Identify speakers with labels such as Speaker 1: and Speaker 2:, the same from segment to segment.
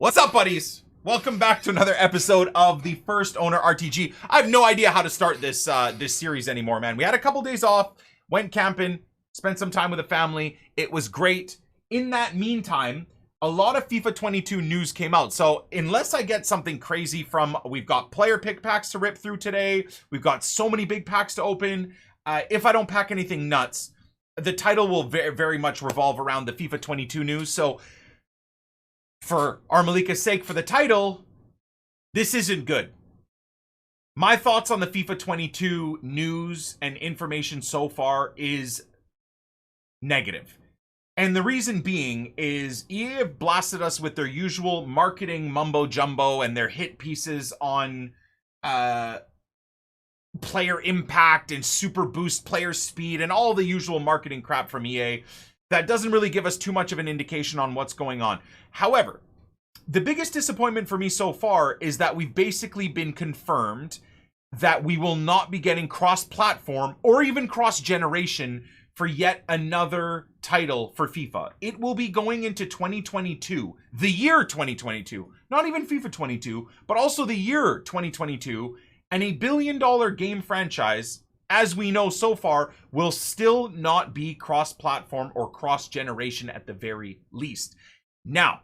Speaker 1: What's up, buddies? Welcome back to another episode of the First Owner RTG. I have no idea how to start this series anymore, man. We had a couple days off, went camping, spent some time with the family. It was great. In that meantime, a lot of FIFA 22 news came out. So unless I get something crazy we've got player pick packs to rip through today. We've got so many big packs to open. If I don't pack anything nuts, the title will very, very much revolve around the FIFA 22 news. So for Armalika's sake, for the title, this isn't good. My thoughts on the FIFA 22 news and information so far is negative. And the reason being is EA have blasted us with their usual marketing mumbo jumbo and their hit pieces on player impact and super boost player speed and all the usual marketing crap from EA. That doesn't really give us too much of an indication on what's going on. However, the biggest disappointment for me so far is that we've basically been confirmed that we will not be getting cross-platform or even cross-generation for yet another title for FIFA. It will be going into 2022, the year 2022, not even FIFA 22, but also the year 2022, and a billion-dollar game franchise, as we know so far, will still not be cross-platform or cross-generation at the very least. Now,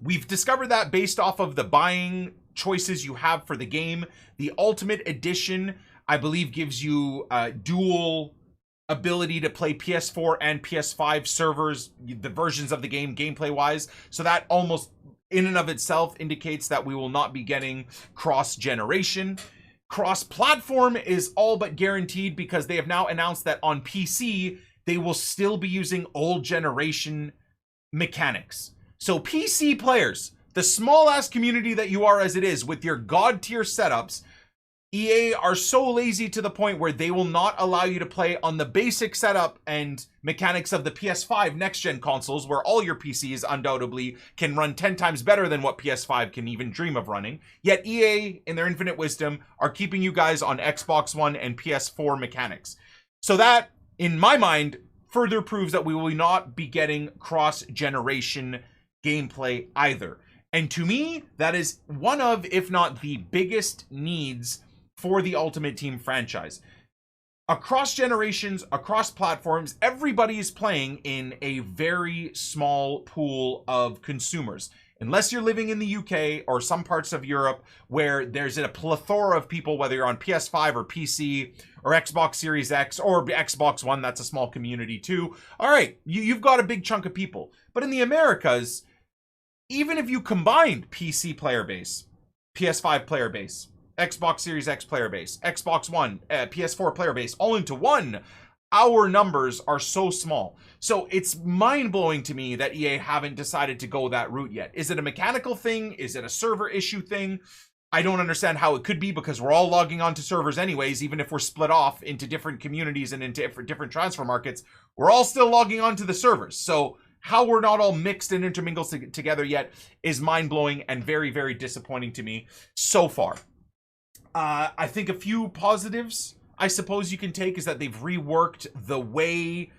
Speaker 1: we've discovered that based off of the buying choices you have for the game. The Ultimate Edition, I believe, gives you dual ability to play PS4 and PS5 servers, the versions of the game gameplay-wise. So that almost in and of itself indicates that we will not be getting cross-generation. Cross-platform is all but guaranteed because they have now announced that on PC, they will still be using old generation mechanics. So PC players, the small-ass community that you are as it is with your god-tier setups, EA are so lazy to the point where they will not allow you to play on the basic setup and mechanics of the PS5 next-gen consoles, where all your PCs undoubtedly can run 10 times better than what PS5 can even dream of running. Yet EA, in their infinite wisdom, are keeping you guys on Xbox One and PS4 mechanics. So that, in my mind, further proves that we will not be getting cross-generation gameplay either. And to me, that is one of, if not the biggest needs for the Ultimate Team franchise. Across generations, across platforms, everybody is playing in a very small pool of consumers. Unless you're living in the UK or some parts of Europe where there's a plethora of people, whether you're on PS5 or PC or Xbox Series X or Xbox One, that's a small community too. All right, you've got a big chunk of people. But in the Americas, even if you combined PC player base, PS5 player base, Xbox Series X player base, Xbox One, PS4 player base, all into one, our numbers are so small. So it's mind-blowing to me that EA haven't decided to go that route yet. Is it a mechanical thing? Is it a server issue thing? I don't understand how it could be, because we're all logging on to servers anyways, even if we're split off into different communities and into different transfer markets, we're all still logging on to the servers. So how we're not all mixed and intermingled together yet is mind-blowing and very, very disappointing to me so far. I think a few positives, I suppose, you can take is that they've reworked the way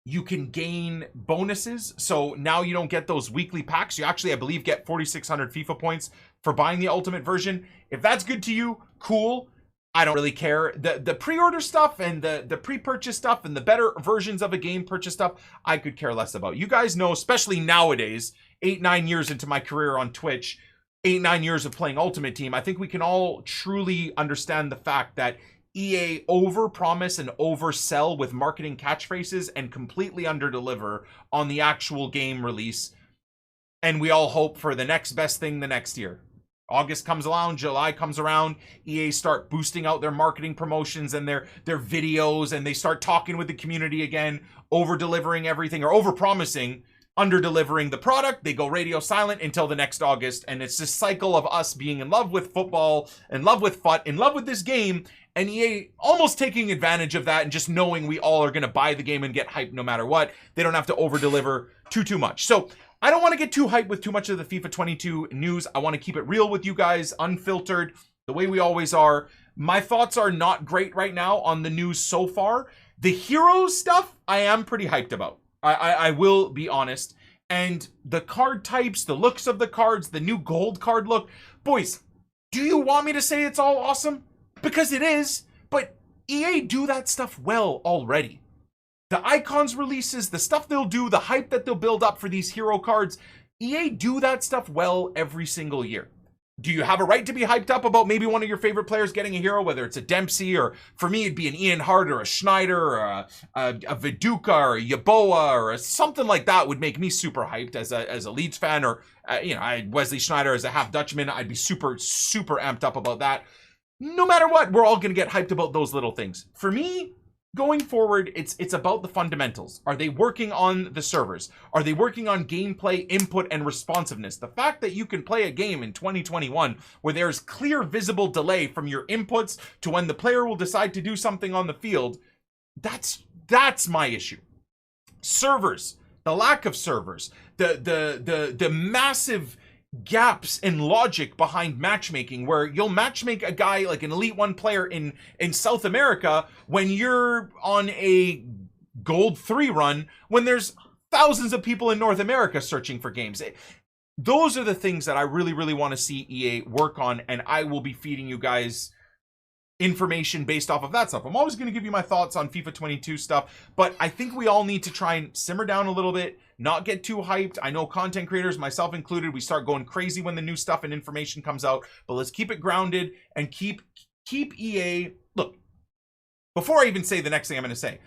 Speaker 1: you can gain bonuses. So now you don't get those weekly packs. You actually, I believe, get 4,600 FIFA points for buying the Ultimate version. If that's good to you, cool. I don't really care. The pre-order stuff and the pre-purchase stuff and the better versions of a game purchase stuff, I could care less about. You guys know, especially nowadays, 8-9 years into my career on Twitch, 8-9 years of playing Ultimate Team, I think we can all truly understand the fact that EA overpromise and oversell with marketing catchphrases and completely underdeliver on the actual game release. And we all hope for the next best thing the next year. August comes around, July comes around, EA start boosting out their marketing promotions and their videos, and they start talking with the community again, over-delivering everything, or over-promising, under-delivering the product. They go radio silent until the next August, and it's this cycle of us being in love with football, in love with FUT, in love with this game, and EA almost taking advantage of that and just knowing we all are going to buy the game and get hyped no matter what. They don't have to over-deliver too much. So I don't want to get too hyped with too much of the FIFA 22 news. I want to keep it real with you guys, unfiltered, the way we always are. My thoughts are not great right now on the news so far. The Heroes stuff, I am pretty hyped about. I will be honest. and the card types, the looks of the cards, the new gold card look. Boys, do you want me to say it's all awesome? Because it is, but EA do that stuff well already. The icons releases, the stuff they'll do, the hype that they'll build up for these hero cards, EA do that stuff well every single year. Do you have a right to be hyped up about maybe one of your favorite players getting a hero, whether it's a Dempsey, or for me it'd be an Ian Hart or a Schneider or a Viduka or a Yeboah or something like that would make me super hyped as a Leeds fan, or Wesley Schneider as a half Dutchman. I'd be super amped up about that. No matter what, we're all going to get hyped about those little things. For me, going forward, it's about the fundamentals. Are they working on the servers? Are they working on gameplay, input, and responsiveness? The fact that you can play a game in 2021 where there's clear visible delay from your inputs to when the player will decide to do something on the field, that's my issue. Servers, the lack of servers, the massive gaps in logic behind matchmaking, where you'll matchmake a guy like an Elite 1 player in South America when you're on a Gold 3 run, when there's thousands of people in North America searching for games. Those are the things that I really want to see EA work on, and I will be feeding you guys information based off of that stuff. I'm always going to give you my thoughts on FIFA 22 stuff, but I think we all need to try and simmer down a little bit, not get too hyped. I know content creators, myself included, we start going crazy when the new stuff and information comes out, but let's keep it grounded and keep EA. Look, before I even say the next thing I'm going to say,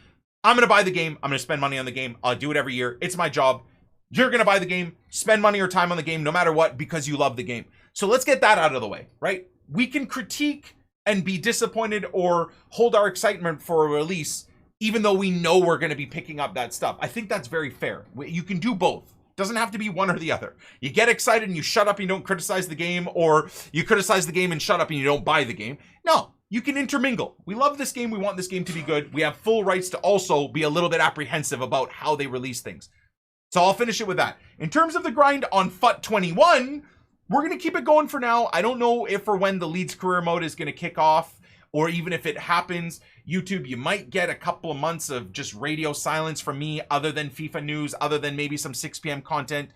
Speaker 1: I'm going to buy the game. I'm going to spend money on the game. I'll do it every year. It's my job. You're going to buy the game, spend money or time on the game, no matter what, because you love the game. So let's get that out of the way, right? We can critique and be disappointed or hold our excitement for a release, even though we know we're going to be picking up that stuff. I think that's very fair. You can do both. Doesn't have to be one or the other. You get excited and you shut up and you don't criticize the game, or you criticize the game and shut up and you don't buy the game. No, you can intermingle. We love this game. We want this game to be good. We have full rights to also be a little bit apprehensive about how they release things. So I'll finish it with that. In terms of the grind on FUT 21, we're going to keep it going for now. I don't know if or when the Leeds career mode is going to kick off, or even if it happens. YouTube, you might get a couple of months of just radio silence from me, other than FIFA news, other than maybe some 6 p.m. content.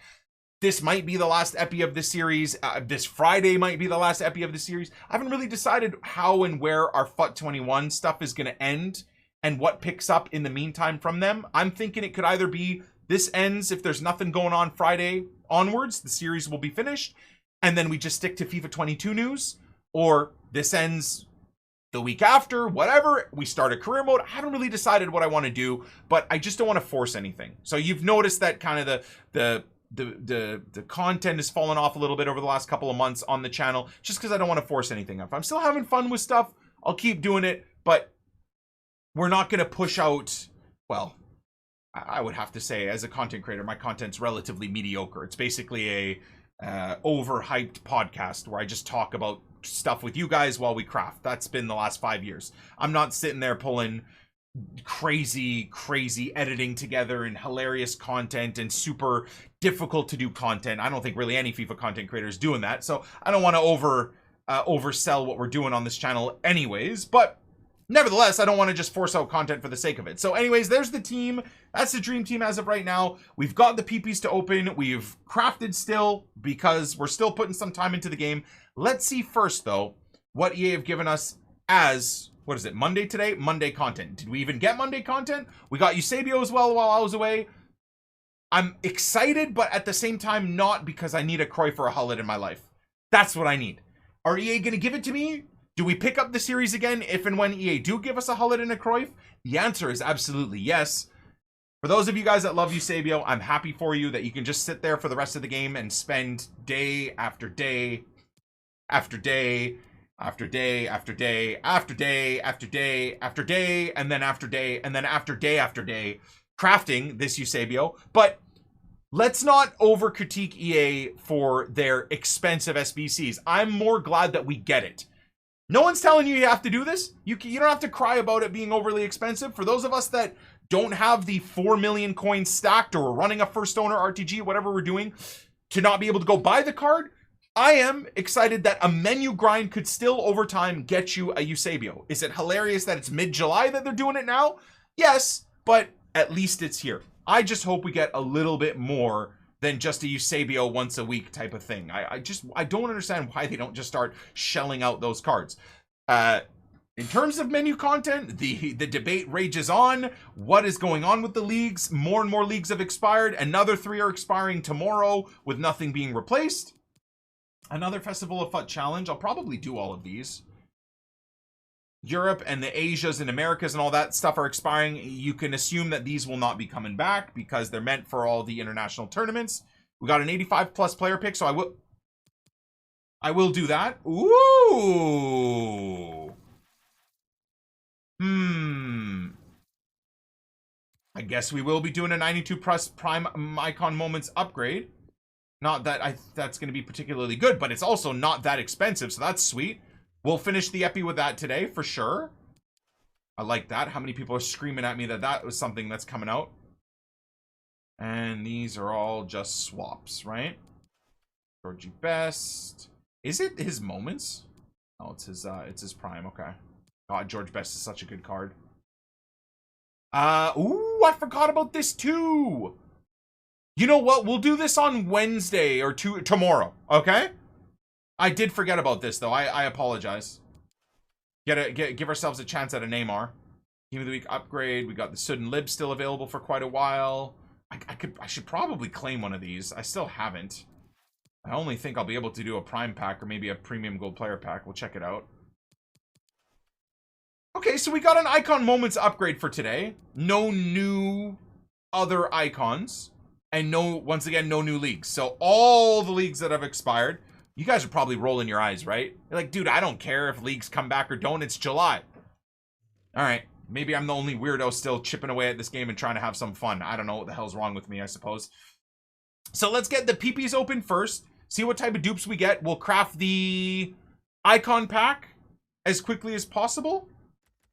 Speaker 1: This might be the last epi of this series. This Friday might be the last epi of the series. I haven't really decided how and where our FUT 21 stuff is going to end and what picks up in the meantime from them. I'm thinking it could either be this ends, if there's nothing going on Friday onwards, the series will be finished, and then we just stick to FIFA 22 news, or this ends the week after, whatever, we start a career mode. I haven't really decided what I want to do, but I just don't want to force anything. So you've noticed that kind of the content has fallen off a little bit over the last couple of months on the channel, just because I don't want to force anything. If I'm still having fun with stuff, I'll keep doing it, but we're not going to push out, well, I would have to say, as a content creator, my content's relatively mediocre. It's basically a overhyped podcast where I just talk about stuff with you guys while we craft. That's been the last 5 years. I'm not sitting there pulling crazy editing together and hilarious content and super difficult to do content. I don't think really any FIFA content creator is doing that, so I don't want to oversell what we're doing on this channel anyways, but nevertheless, I don't want to just force out content for the sake of it. So anyways, there's the team. That's the dream team as of right now. We've got the PPs to open. We've crafted still because we're still putting some time into the game. Let's see first, though, what EA have given us as, what is it, Monday today? Monday content. Did we even get Monday content? We got Eusebio as well while I was away. I'm excited, but at the same time not, because I need a Cruyff or a Hullet in my life. That's what I need. Are EA going to give it to me? Do we pick up the series again if and when EA do give us a Hullet and a Cruyff? The answer is absolutely yes. For those of you guys that love Eusebio, I'm happy for you that you can just sit there for the rest of the game and spend day after day after day after day after day after day after day after day and then after day and then after day after day crafting this Eusebio. But let's not over critique EA for their expensive SBCs. I'm more glad that we get it. No one's telling you have to do this. You don't have to cry about it being overly expensive. For those of us that don't have the 4 million coins stacked, or we're running a first owner RTG, whatever we're doing, to not be able to go buy the card, I am excited that a menu grind could still over time get you a Eusebio. Is it hilarious that it's mid-July that they're doing it now? Yes, but at least it's here. I just hope we get a little bit more than just a Eusebio once a week type of thing. I don't understand why they don't just start shelling out those cards. In terms of menu content, the debate rages on. What is going on with the leagues? More and more leagues have expired. Another 3 are expiring tomorrow with nothing being replaced. Another Festival of FUT challenge. I'll probably do all of these. Europe and the Asias and Americas and all that stuff are expiring. You can assume that these will not be coming back because they're meant for all the international tournaments. We got an 85 plus player pick, so I will do that. Ooh. I guess we will be doing a 92 plus prime icon moments upgrade. Not that that's going to be particularly good, but it's also not that expensive, so that's sweet. We'll finish the epi with that today, for sure. I like that. How many people are screaming at me that that was something that's coming out? And these are all just swaps, right? Georgie Best. Is it his moments? Oh, it's his prime. Okay. God, George Best is such a good card. Ooh, I forgot about this too. You know what? We'll do this on Wednesday or tomorrow, okay? I did forget about this, though. I apologize. Give ourselves a chance at a Neymar. Team of the Week upgrade. We got the Sud and Lib still available for quite a while. I should probably claim one of these. I still haven't. I only think I'll be able to do a Prime pack or maybe a Premium Gold Player pack. We'll check it out. Okay, so we got an Icon Moments upgrade for today. No new other icons. And once again, no new leagues. So all the leagues that have expired. You guys are probably rolling your eyes, right? You're like, dude, I don't care if leagues come back or don't. It's July. All right. Maybe I'm the only weirdo still chipping away at this game and trying to have some fun. I don't know what the hell's wrong with me, I suppose. So let's get the PPs open first. See what type of dupes we get. We'll craft the icon pack as quickly as possible.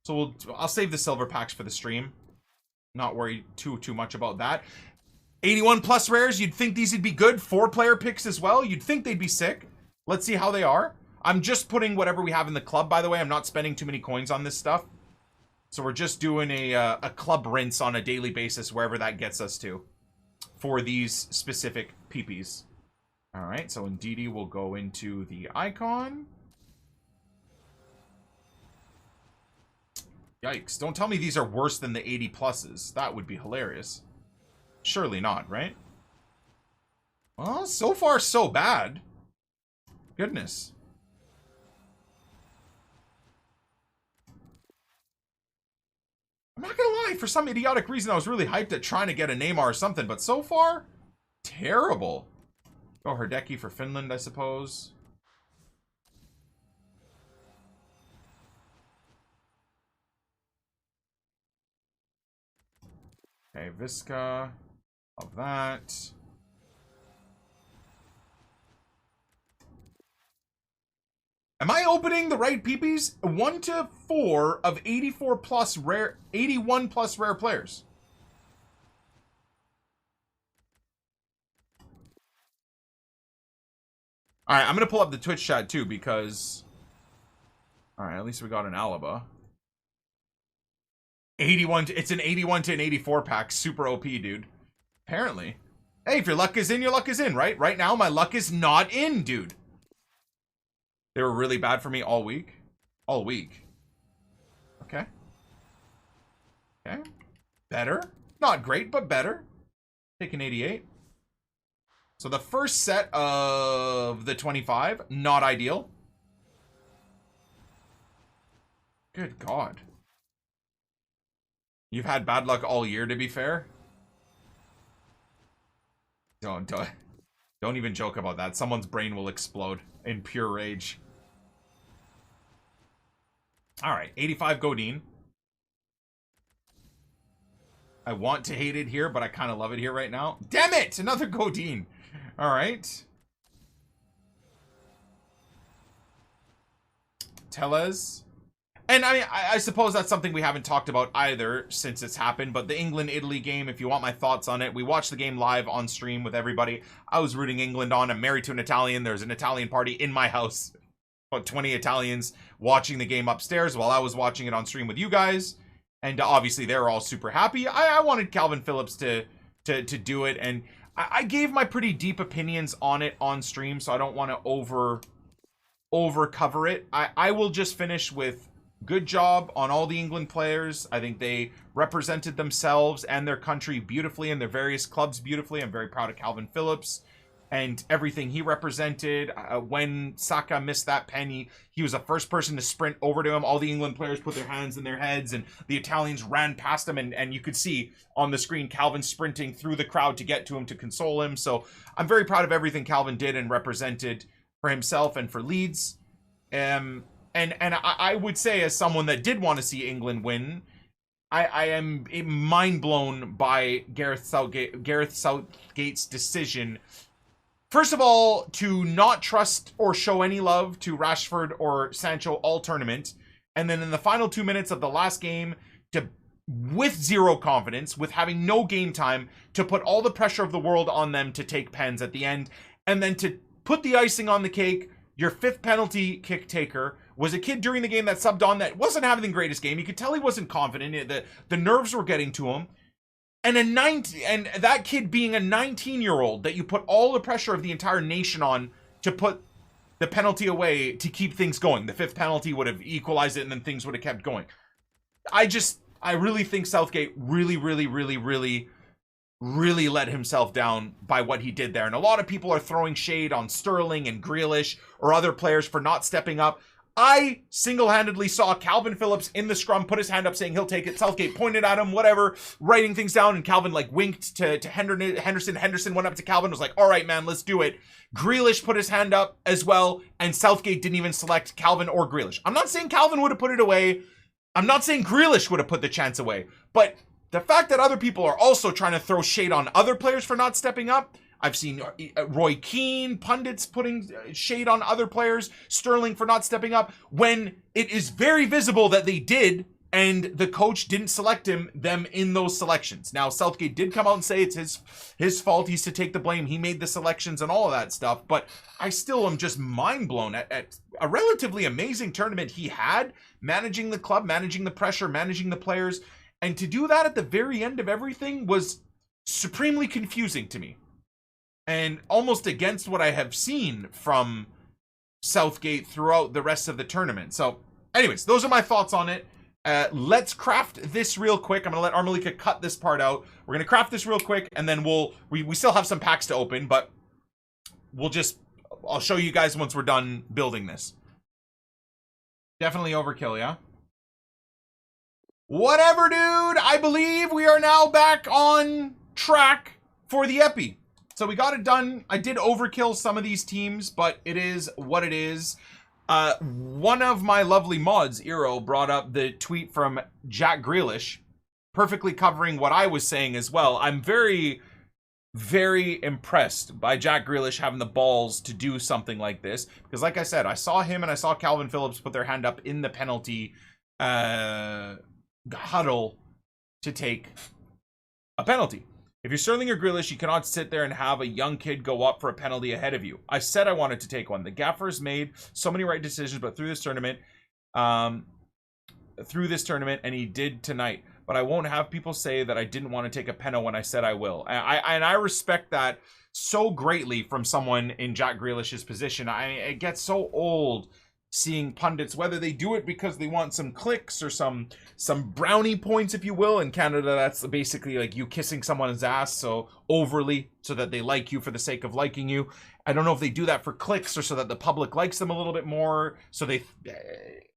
Speaker 1: So I'll save the silver packs for the stream. Not worry too much about that. 81 plus rares, you'd think these would be good. 4-player picks as well. You'd think they'd be sick. Let's see how they are. I'm just putting whatever we have in the club, by the way. I'm not spending too many coins on this stuff. So we're just doing a club rinse on a daily basis, wherever that gets us to, for these specific PPs. All right, so Ndidi will go into the icon. Yikes. Don't tell me these are worse than the 80 pluses. That would be hilarious. Surely not, right? Well, so far so bad. Goodness. I'm not gonna lie, for some idiotic reason I was really hyped at trying to get a Neymar or something, but so far, terrible. Go Herdecki for Finland, I suppose. Okay, Visca. Of that. Am I opening the right PPs? 1 to 4 of 84 plus rare, 81 plus rare players. All right, I'm going to pull up the Twitch chat too because... All right, at least we got an Alaba. 81, it's an 81 to an 84 pack. Super OP, dude. Apparently. Hey, if your luck is in, your luck is in, right? Right now, my luck is not in, dude. They were really bad for me all week. All week. Okay. Okay. Better. Not great, but better. Take an 88. So the first set of the 25, not ideal. Good God. You've had bad luck all year, to be fair. Don't even joke about that. Someone's brain will explode in pure rage. All right, 85 Godin. I want to hate it here, but I kind of love it here right now. Damn it! Another Godin. All right. Tellez. And I mean, I suppose that's something we haven't talked about either since it's happened, but the England-Italy game, if you want my thoughts on it, we watched the game live on stream with everybody. I was rooting England on. I'm married to an Italian. There's an Italian party in my house. About 20 Italians watching the game upstairs while I was watching it on stream with you guys. And obviously, they're all super happy. I wanted Calvin Phillips to do it, and I gave my pretty deep opinions on it on stream, so I don't want to over cover it. I will just finish with good job on all the England players. I think they represented themselves and their country beautifully and their various clubs beautifully. I'm very proud of Calvin Phillips and everything he represented. When Saka missed that penny, he was the first person to sprint over to him. All the England players put their hands in their heads, and the Italians ran past him, and you could see on the screen Calvin sprinting through the crowd to get to him to console him. So I'm very proud of everything Calvin did and represented for himself and for Leeds. And I would say, as someone that did want to see England win, I am mind blown by Gareth Southgate's decision. First of all, to not trust or show any love to Rashford or Sancho all tournament, and then in the final 2 minutes of the last game, to, with zero confidence, with having no game time, to put all the pressure of the world on them to take pens at the end, and then to put the icing on the cake. Your fifth penalty kick taker was a kid during the game that subbed on that wasn't having the greatest game. You could tell he wasn't confident. The nerves were getting to him. And that kid being a 19-year-old that you put all the pressure of the entire nation on to put the penalty away to keep things going. The fifth penalty would have equalized it, and then things would have kept going. I really think Southgate really let himself down by what he did there. And a lot of people are throwing shade on Sterling and Grealish or other players for not stepping up. I single-handedly saw Calvin Phillips in the scrum put his hand up saying he'll take it. Southgate pointed at him, whatever, writing things down, and Calvin like winked to Henderson. Henderson went up to Calvin, was like, all right, man, let's do it. Grealish put his hand up as well, and Southgate didn't even select Calvin or Grealish. I'm not saying Calvin would have put it away. I'm not saying Grealish would have put the chance away. But the fact that other people are also trying to throw shade on other players for not stepping up, I've seen Roy Keane, pundits putting shade on other players, Sterling for not stepping up, when it is very visible that they did, and the coach didn't select them in those selections. Now, Southgate did come out and say it's his fault. He's to take the blame. He made the selections and all of that stuff. But I still am just mind blown at a relatively amazing tournament he had, managing the club, managing the pressure, managing the players. And to do that at the very end of everything was supremely confusing to me. And almost against what I have seen from Southgate throughout the rest of the tournament. So, anyways, those are my thoughts on it. Let's craft this real quick. I'm going to let Armalika cut this part out. We're going to craft this real quick, and then we still have some packs to open, but I'll show you guys once we're done building this. Definitely overkill, yeah? Whatever, dude. I believe we are now back on track for the Epi. So we got it done. I did overkill some of these teams, but it is what it is. One of my lovely mods, Eero, brought up the tweet from Jack Grealish, perfectly covering what I was saying as well. I'm very, very impressed by Jack Grealish having the balls to do something like this. Because like I said, I saw him and I saw Calvin Phillips put their hand up in the penalty huddle to take a penalty. If you're Sterling or Grealish, you cannot sit there and have a young kid go up for a penalty ahead of you. I said I wanted to take one. The gaffers made so many right decisions, but through this tournament, and he did tonight. But I won't have people say that I didn't want to take a penalty when I said I will. And I respect that so greatly from someone in Jack Grealish's position. It gets so old seeing pundits, whether they do it because they want some clicks or some brownie points, if you will. In Canada, that's basically like you kissing someone's ass so overly so that they like you for the sake of liking you. I don't know if they do that for clicks or so that the public likes them a little bit more, so they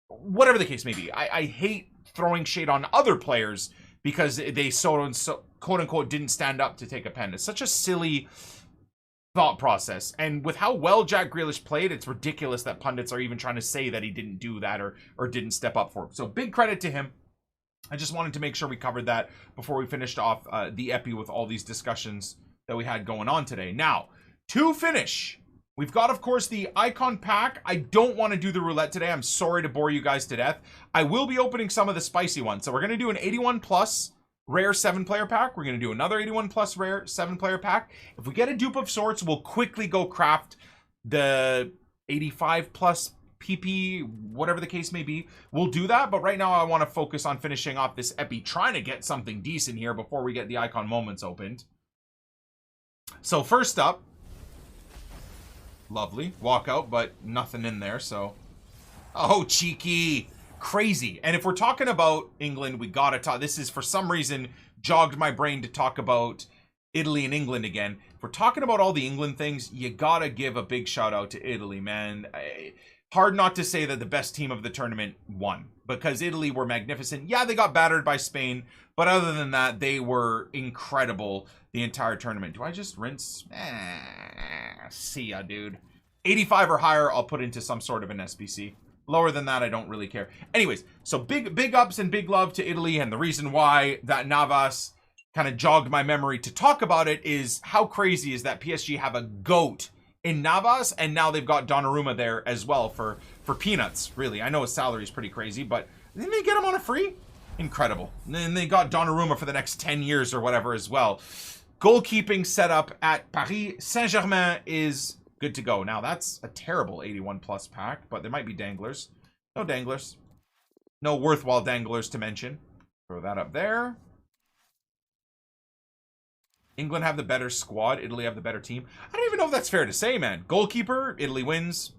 Speaker 1: whatever the case may be. I hate throwing shade on other players because they so quote unquote didn't stand up to take a pen. It's such a silly thought process, and with how well Jack Grealish played, it's ridiculous that pundits are even trying to say that he didn't do that or didn't step up for him. So big credit to him. I just wanted to make sure we covered that before we finished off the Epi with all these discussions that we had going on today. Now, to finish, we've got, of course, the icon pack. I don't want to do the roulette today. I'm sorry to bore you guys to death. I will be opening some of the spicy ones. So we're going to do an 81 plus rare 7-player pack. We're going to do another 81 plus rare 7-player pack. If we get a dupe of sorts, we'll quickly go craft the 85 plus PP, whatever the case may be. We'll do that, but right now I want to focus on finishing off this Epi, trying to get something decent here before we get the icon moments opened. So first up, lovely walkout, but nothing in there. So, oh, cheeky, crazy. And if we're talking about England, we gotta talk. This is for some reason jogged my brain to talk about Italy and England again. If we're talking about all the England things, you gotta give a big shout out to Italy, man. Hard not to say that the best team of the tournament won, because Italy were magnificent. Yeah, they got battered by Spain, but other than that, they were incredible the entire tournament. Do I just rinse? See ya, dude. 85 or higher, I'll put into some sort of an SBC. Lower than that, I don't really care. Anyways, so big ups and big love to Italy, and the reason why that Navas kind of jogged my memory to talk about it is how crazy is that PSG have a GOAT in Navas, and now they've got Donnarumma there as well for peanuts, really. I know his salary is pretty crazy, but didn't they get him on a free? Incredible. And then they got Donnarumma for the next 10 years or whatever as well. Goalkeeping setup at Paris Saint-Germain is good to go. Now, that's a terrible 81 plus pack, but there might be danglers. No danglers. No worthwhile danglers to mention. Throw that up there. England have the better squad. Italy have the better team. I don't even know if that's fair to say, man. Goalkeeper, Italy wins.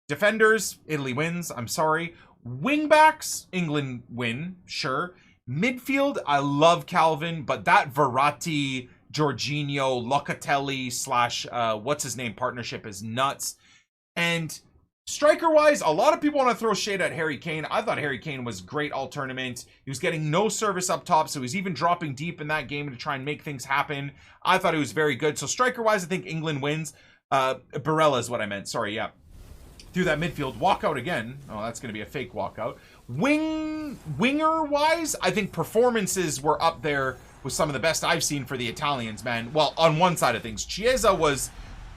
Speaker 1: Defenders, Italy wins. I'm sorry. Wingbacks, England win. Sure. Midfield, I love Calvin, but that Verratti, Jorginho, Locatelli slash what's his name partnership is nuts. And striker wise, a lot of people want to throw shade at Harry Kane. I thought Harry Kane was great all tournament. He was getting no service up top, so he's even dropping deep in that game to try and make things happen. I thought he was very good. So striker wise, I think England wins. Barella is what I meant. Sorry, yeah. Through that midfield, walkout again. Oh, that's going to be a fake walkout. Winger wise, I think performances were up there with some of the best I've seen for the Italians, man. Well, on one side of things, Chiesa was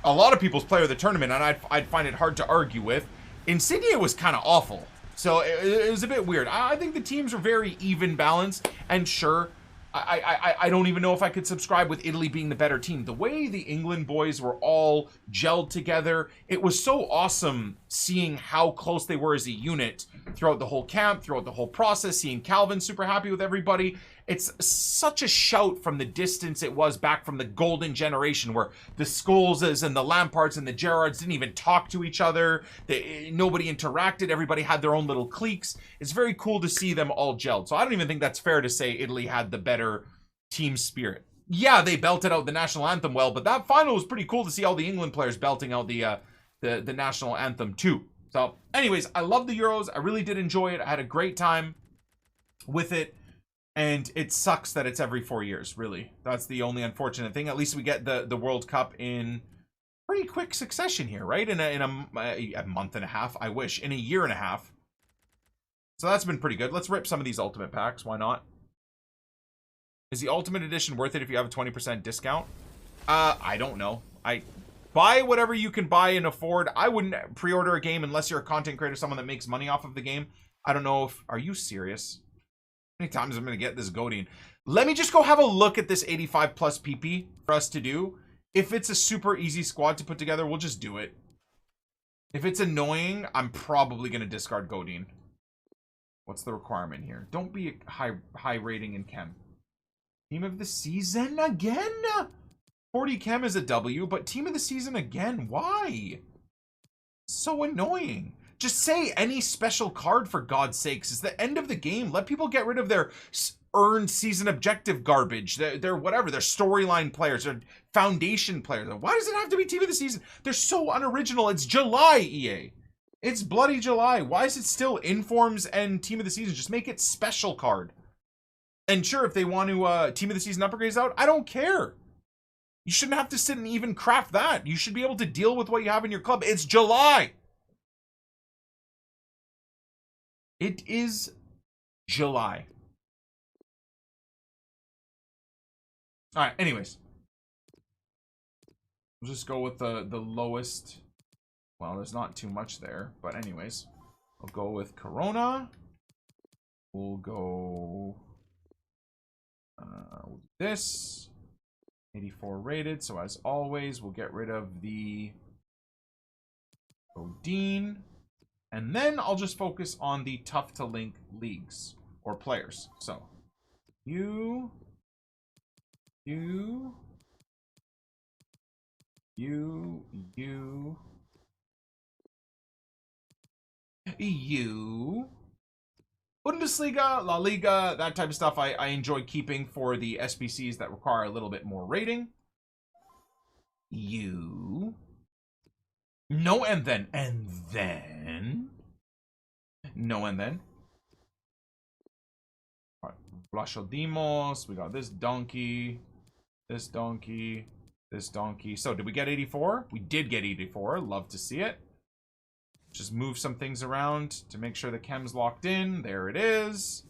Speaker 1: a lot of people's player of the tournament, and I'd find it hard to argue with. Insigne was kind of awful, so it was a bit weird. I think the teams were very even balanced, and sure, I don't even know if I could subscribe with Italy being the better team. The way the England boys were all gelled together, it was so awesome seeing how close they were as a unit throughout the whole camp, throughout the whole process, seeing Calvin super happy with everybody. It's such a shout from the distance it was back from the golden generation where the Scholeses and the Lampards and the Gerrards didn't even talk to each other. Nobody interacted. Everybody had their own little cliques. It's very cool to see them all gelled. So I don't even think that's fair to say Italy had the better team spirit. Yeah, they belted out the national anthem well, but that final was pretty cool to see all the England players belting out the national anthem too. So anyways, I love the Euros. I really did enjoy it. I had a great time with it. And it sucks that it's every 4 years, really. That's the only unfortunate thing. At least we get the World Cup in pretty quick succession here, right? In a month and a half, I wish. In a year and a half. So that's been pretty good. Let's rip some of these Ultimate Packs. Why not? Is the Ultimate Edition worth it if you have a 20% discount? I don't know. Buy whatever you can buy and afford. I wouldn't pre-order a game unless you're a content creator, someone that makes money off of the game. I don't know if... Are you serious? How many times I'm going to get this Godin? Let me just go have a look at this 85 plus PP for us to do. If it's a super easy squad to put together, we'll just do it. If it's annoying, I'm probably going to discard Godin. What's the requirement here? Don't be a high rating in chem. Team of the season again? 40 chem is a W, but team of the season again? Why? So annoying. Just say any special card, for God's sakes. It's the end of the game. Let people get rid of their earned season objective garbage. They're whatever. They're storyline players. They're foundation players. Why does it have to be team of the season? They're so unoriginal. It's July, EA. It's bloody July. Why is it still informs and team of the season? Just make it special card. And sure, if they want to team of the season upgrades out, I don't care. You shouldn't have to sit and even craft that. You should be able to deal with what you have in your club. It's July. It is July. All right, anyways. We'll just go with the lowest. Well, there's not too much there, but anyways. I'll go with Corona. We'll go with this. 84 rated, so as always, we'll get rid of the Odin. And then I'll just focus on the tough to link leagues or players. So you You. Bundesliga, La Liga, that type of stuff I enjoy keeping for the SBCs that require a little bit more rating. You. No, and then. No, and then. All right. Blashodimos. We got this donkey. This donkey. This donkey. So, did we get 84? We did get 84. Love to see it. Just move some things around to make sure the chem's locked in. There it is.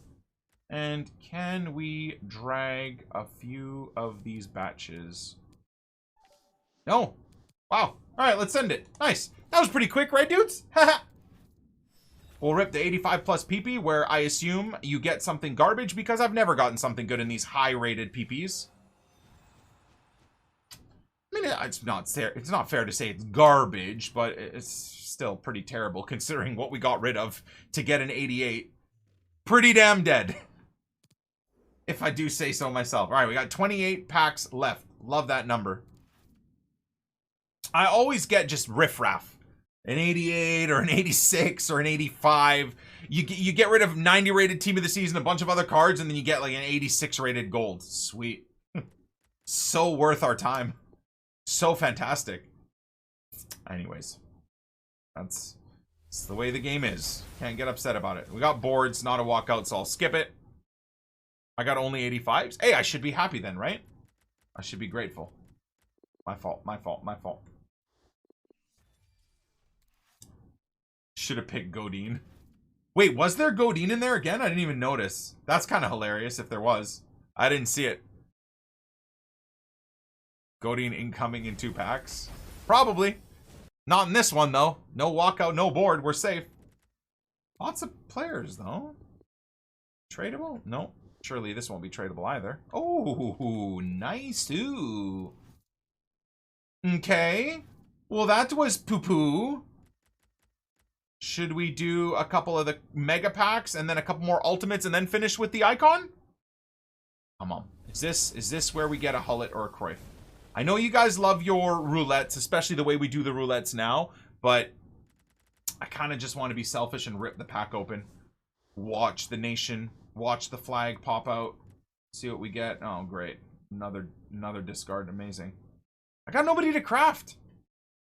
Speaker 1: And can we drag a few of these batches? No. Wow. All right, let's send it. Nice. That was pretty quick, right, dudes? Haha. We'll rip the 85 plus PP, where I assume you get something garbage, because I've never gotten something good in these high-rated PPs. I mean, it's not fair to say it's garbage, but it's still pretty terrible considering what we got rid of to get an 88. Pretty damn dead, if I do say so myself. All right, we got 28 packs left. Love that number. I always get just riffraff. An 88 or an 86 or an 85. You get rid of 90 rated team of the season, a bunch of other cards, and then you get like an 86 rated gold. Sweet. So worth our time. So fantastic. Anyways, that's the way the game is. Can't get upset about it. We got boards, not a walkout, so I'll skip it. I got only 85s. Hey, I should be happy then, right? I should be grateful. My fault. Should have picked Godin. Wait, was there Godin in there again? I didn't even notice. That's kind of hilarious if there was. I didn't see it. Godin incoming in 2 packs. Probably. Not in this one, though. No walkout, no board. We're safe. Lots of players, though. Tradable? No. Surely this won't be tradable either. Oh, nice. Ooh. Okay. Well, that was poo-poo. Should we do a couple of the mega packs and then a couple more ultimates and then finish with the icon? Come on. Is this where we get a Hullet or a Cruyff? I know you guys love your roulettes, especially the way we do the roulettes now, but I kind of just want to be selfish and rip the pack open. Watch the nation, watch the flag pop out, see what we get. Oh, great. Another discard. Amazing. I got nobody to craft.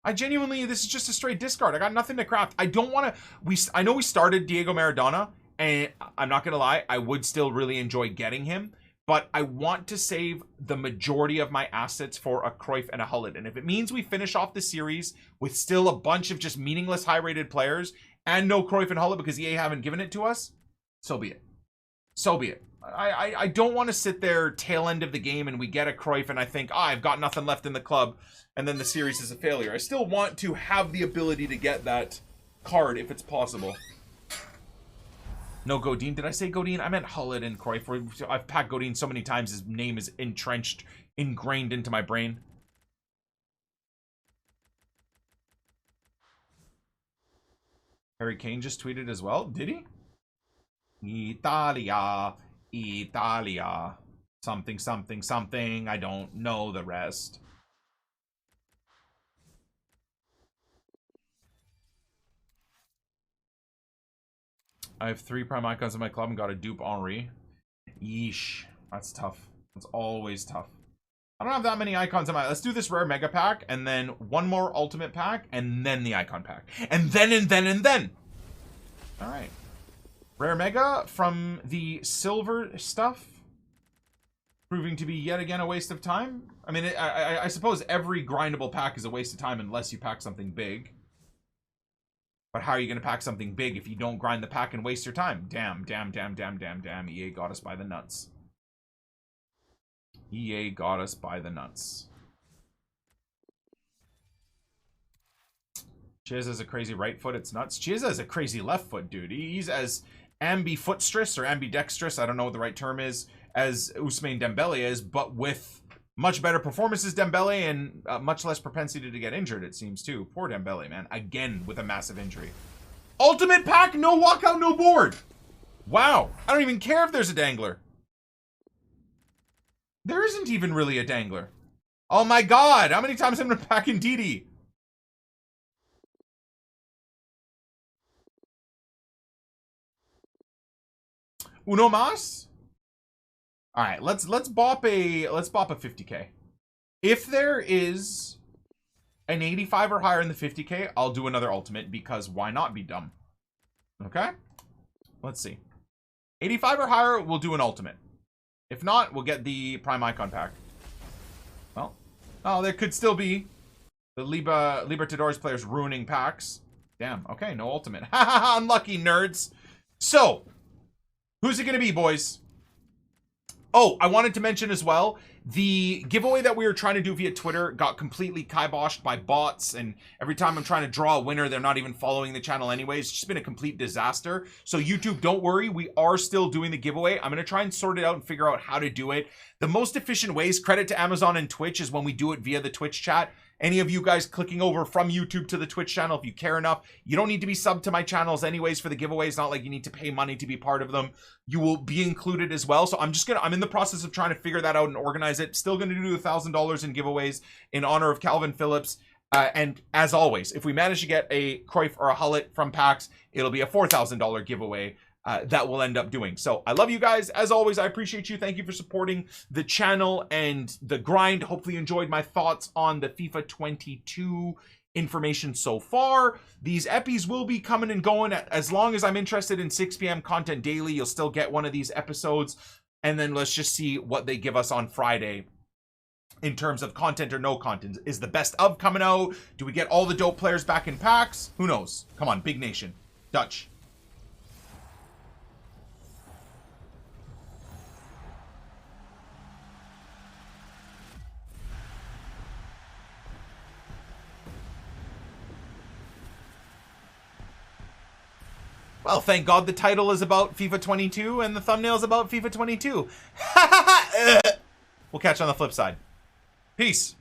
Speaker 1: I genuinely, this is just a straight discard. I got nothing to craft. I don't want to, I know we started Diego Maradona, and I'm not going to lie, I would still really enjoy getting him. But I want to save the majority of my assets for a Cruyff and a Hullet. And if it means we finish off the series with still a bunch of just meaningless high-rated players and no Cruyff and Hullet because EA haven't given it to us, so be it. So be it. I don't want to sit there tail end of the game and we get a Cruyff and I think, I've got nothing left in the club, and then the series is a failure. I still want to have the ability to get that card if it's possible. No Godin. Did I say Godin? I meant Hullet and Cruyff. I've packed Godin so many times, his name is ingrained into my brain. Harry Kane just tweeted as well. Did he? Italia. Italia. Something, something, something. I don't know the rest. I have 3 prime icons in my club and got a dupe Henri. Yeesh. That's tough. That's always tough. I don't have that many icons in my... Let's do this rare mega pack and then one more ultimate pack and then the icon pack. And then. All right. Rare mega from the silver stuff. Proving to be yet again a waste of time. I mean, I suppose every grindable pack is a waste of time unless you pack something big. But how are you going to pack something big if you don't grind the pack and waste your time? Damn. EA got us by the nuts. EA got us by the nuts. Chiz has a crazy right foot. It's nuts. Chiz has a crazy left foot, dude. He's as ambidextrous or ambidextrous, I don't know what the right term is, as Ousmane Dembele is, but with much better performances Dembele and much less propensity to get injured, it seems, too. Poor Dembele, man. Again, with a massive injury. Ultimate pack, no walkout, no board. Wow. I don't even care if there's a dangler. There isn't even really a dangler. Oh my god, how many times have I been packing Didi? Uno mas? Alright, let's bop a 50k. If there is an 85 or higher in the 50k, I'll do another ultimate because why not be dumb? Okay? Let's see. 85 or higher, we'll do an ultimate. If not, we'll get the Prime Icon pack. Well, oh, there could still be the Libertadores players ruining packs. Damn, okay, no ultimate. Haha, unlucky nerds. So, who's it gonna be, boys? Oh, I wanted to mention as well, the giveaway that we were trying to do via Twitter got completely kiboshed by bots, and every time I'm trying to draw a winner, they're not even following the channel anyway. It's just been a complete disaster. So YouTube, don't worry, we are still doing the giveaway. I'm going to try and sort it out and figure out how to do it. The most efficient ways, credit to Amazon and Twitch, is when we do it via the Twitch chat. Any of you guys clicking over from YouTube to the Twitch channel, if you care enough, you don't need to be subbed to my channels anyways for the giveaways. Not like you need to pay money to be part of them. You will be included as well. So I'm in the process of trying to figure that out and organize it. Still going to do $1,000 in giveaways in honor of Calvin Phillips. And as always, if we manage to get a Cruyff or a Hullet from PAX, it'll be a $4,000 giveaway. That we'll end up doing. So I love you guys. As always, I appreciate you. Thank you for supporting the channel and the grind. Hopefully you enjoyed my thoughts on the FIFA 22 information so far. These epis will be coming and going. As long as I'm interested in 6 p.m. content daily, you'll still get one of these episodes. And then let's just see what they give us on Friday in terms of content or no content. Is the best of coming out? Do we get all the dope players back in packs? Who knows? Come on, big nation. Dutch. Well, thank God the title is about FIFA 22 and the thumbnail is about FIFA 22. We'll catch you on the flip side. Peace.